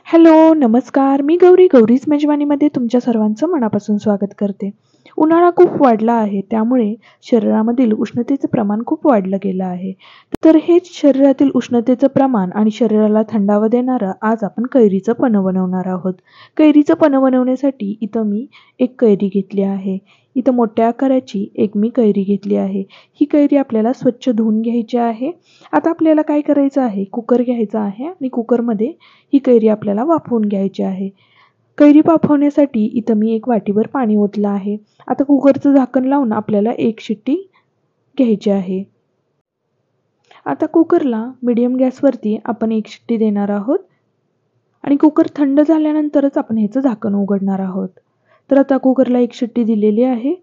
Hello, नमस्कार. मी गौरीच मेजवानीमध्ये तुमच्या सर्वांचं मनापासून स्वागत करते. उन्हाळा खूप वाढला आहे, त्यामुळे शरीरामधील उष्णतेचं प्रमाण खूप वाढलं गेलं आहे. तर हेच शरीरातील उष्णतेचं प्रमाण आणि शरीराला थंडावा देणारं आज आपण कैरीचं पन्हं बनवणार आहोत. कैरीचं पन्हं बनवण्यासाठी इथं मी एक कैरी घेतली आहे. इथं मोठ्या आकाराची एक मी कैरी घेतली आहे. ही कैरी आपल्याला स्वच्छ धुवून घ्यायची आहे. आता आपल्याला काय करायचं आहे, कुकर घ्यायचा आहे आणि कुकरमध्ये ही कैरी आपल्याला वाफवून घ्यायची आहे. कैरी वाफवण्यासाठी इथं मी एक वाटीभर पाणी ओतलं आहे. आता कुकरचं झाकण लावून आपल्याला एक शिट्टी घ्यायची आहे. आता कुकरला मीडियम गॅसवरती आपण एक शिट्टी देणार आहोत आणि कुकर थंड झाल्यानंतरच आपण ह्याचं झाकण उघडणार आहोत. तर आता कुकरला एक शिट्टी दिलेली आहे.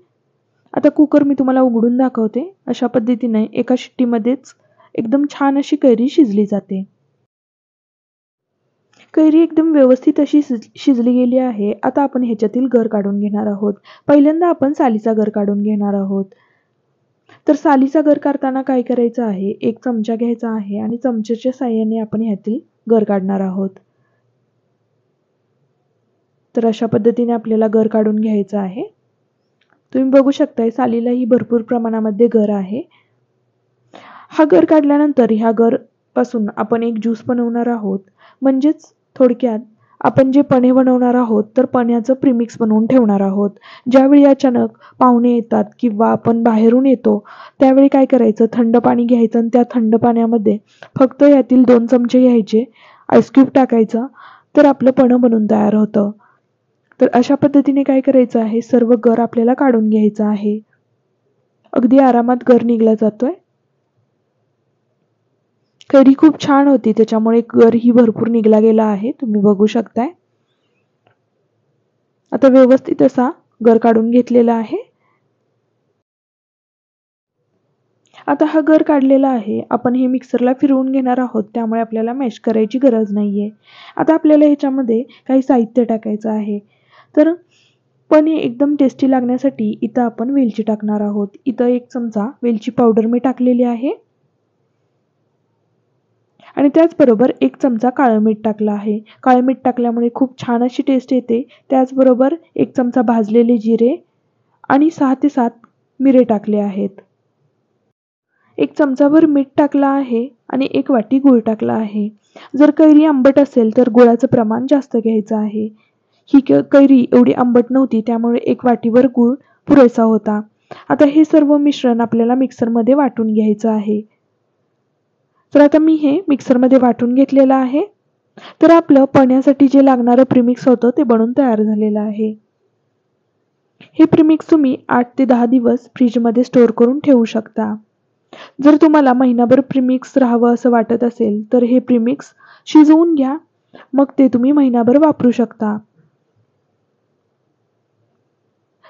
आता कुकर मी तुम्हाला उघडून दाखवते. अशा पद्धतीने एका शिट्टीमध्येच एकदम छान अशी कैरी शिजली जाते. कैरी एकदम व्यवस्थित अशी शिजली गेली आहे. आता आपण ह्याच्यातील गर काढून घेणार आहोत. पहिल्यांदा आपण सालीचा गर काढून घेणार आहोत. तर सालीचा गर काढताना काय करायचं आहे, एक चमचा घ्यायचा आहे आणि चमच्याच्या साहाय्याने आपण ह्यातील गर काढणार आहोत. तर अशा पद्धतीने आपल्याला गर काढून घ्यायचं आहे. तुम्ही बघू शकताय सालीलाही भरपूर प्रमाणामध्ये गर आहे. हा गर काढल्यानंतर ह्या गर पासून आपण एक ज्यूस बनवणार आहोत. म्हणजेच थोडक्यात आपण जे पन्हे बनवणार आहोत, तर पन्ह्याचं प्रीमिक्स बनवून ठेवणार आहोत. ज्यावेळी अचानक पाहुणे येतात किंवा आपण बाहेरून येतो, त्यावेळी काय करायचं, थंड पाणी घ्यायचं आणि त्या थंड पाण्यामध्ये फक्त यातील 2 चमचे घ्यायचे, आईस क्यूब टाकायचं, तर आपलं पन्हं बनून तयार होतं. तर अशा पद्धतीने काय करायचं आहे, सर्व गर आपल्याला काढून घ्यायचं आहे. अगदी आरामात गर निघला जातोय. कैरी खूप छान होती, त्याच्यामुळे गरही भरपूर निघला गेला आहे. तुम्ही बघू शकताय. आता व्यवस्थित असा गर काढून घेतलेला आहे. आता हा गर काढलेला आहे. आपण हे मिक्सरला फिरवून घेणार आहोत, त्यामुळे आपल्याला मॅश करायची गरज नाहीये. आता आपल्याला ह्याच्यामध्ये काही साहित्य टाकायचं आहे. तर पन्हे एकदम टेस्टी लागण्यासाठी इथं आपण वेलची टाकणार आहोत. इथं 1 चमचा वेलची पावडर मी टाकलेली आहे. आणि त्याचबरोबर 1 चमचा काळं मीठ टाकलं आहे. काळं मीठ टाकल्यामुळे खूप छान अशी टेस्ट येते. त्याचबरोबर 1 चमचा भाजलेले जिरे आणि 6 ते 7 मिरे टाकले आहेत. 1 चमचाभर मीठ टाकलं आहे आणि 1 वाटी गूळ टाकला आहे. जर कैरी आंबट असेल तर गुळाचं प्रमाण जास्त घ्यायचं आहे. ही कैरी एवढी आंबट नव्हती, त्यामुळे 1 वाटीभर गूळ पुरेसा होता. आता हे सर्व मिश्रण आपल्याला मिक्सरमध्ये वाटून घ्यायचं आहे. तर आता मी हे मिक्सरमध्ये वाटून घेतलेलं आहे. तर आपलं पन्ह्यासाठी जे लागणारं प्रीमिक्स होतं ते बनून तयार झालेलं आहे. हे प्रीमिक्स तुम्ही 8 ते 10 दिवस फ्रीजमध्ये स्टोअर करून ठेवू शकता. जर तुम्हाला महिनाभर प्रीमिक्स राहावं असं वाटत असेल, तर हे प्रीमिक्स शिजवून घ्या. मग ते तुम्ही महिनाभर वापरू शकता.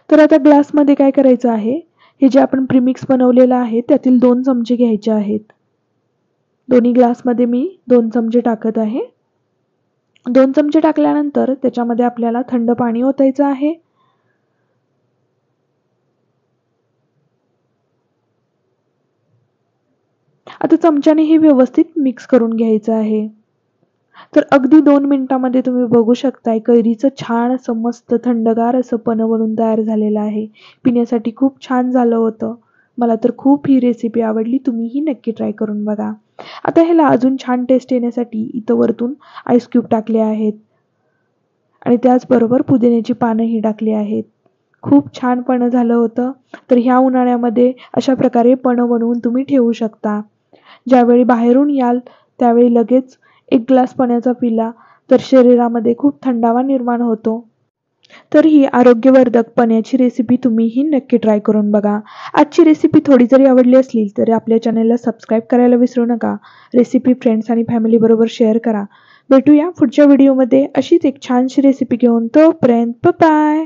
तर आता ग्लासमध्ये काय करायचं आहे, हे जे आपण प्रीमिक्स बनवलेलं आहे त्यातील 2 चमचे घ्यायचे आहेत. दोन्ही ग्लासमध्ये मी 2 चमचे टाकत आहे. 2 चमचे टाकल्यानंतर त्याच्यामध्ये आपल्याला थंड पाणी ओतायचं आहे. आता चमच्याने हे व्यवस्थित मिक्स करून घ्यायचं आहे. तर अगदी 2 मिनिटांमध्ये तुम्ही बघू शकताय कैरीचं छान असं मस्त थंडगार असं पन्हं बनून तयार झालेलं आहे. पिण्यासाठी खूप छान झालं होतं. मला तर खूप ही रेसिपी आवडली. तुम्हीही नक्की ट्राय करून बघा. आता ह्याला अजून छान टेस्ट येण्यासाठी इथं वरतून आईस क्यूब टाकले आहेत आणि त्याचबरोबर पुदिन्याची पानंही टाकली आहेत. खूप छान पन्हं झालं होतं. तर ह्या उन्हाळ्यामध्ये अशा प्रकारे पन्हं बनवून तुम्ही ठेवू शकता. ज्यावेळी बाहेरून याल त्यावेळी लगेच 1 ग्लास पाण्याचा पिला तर शरीरामध्ये खूप थंडावा निर्माण होतो. तर ही आरोग्यवर्धक पन्ह्याची रेसिपी तुम्हीही नक्की ट्राय करून बघा. आजची रेसिपी थोडी जरी आवडली असली तरी आपल्या चॅनलला सबस्क्राईब करायला विसरू नका. रेसिपी फ्रेंड्स आणि फॅमिलीबरोबर शेअर करा. भेटूया पुढच्या व्हिडिओमध्ये अशीच एक छानशी रेसिपी घेऊन. तोपर्यंत बाय.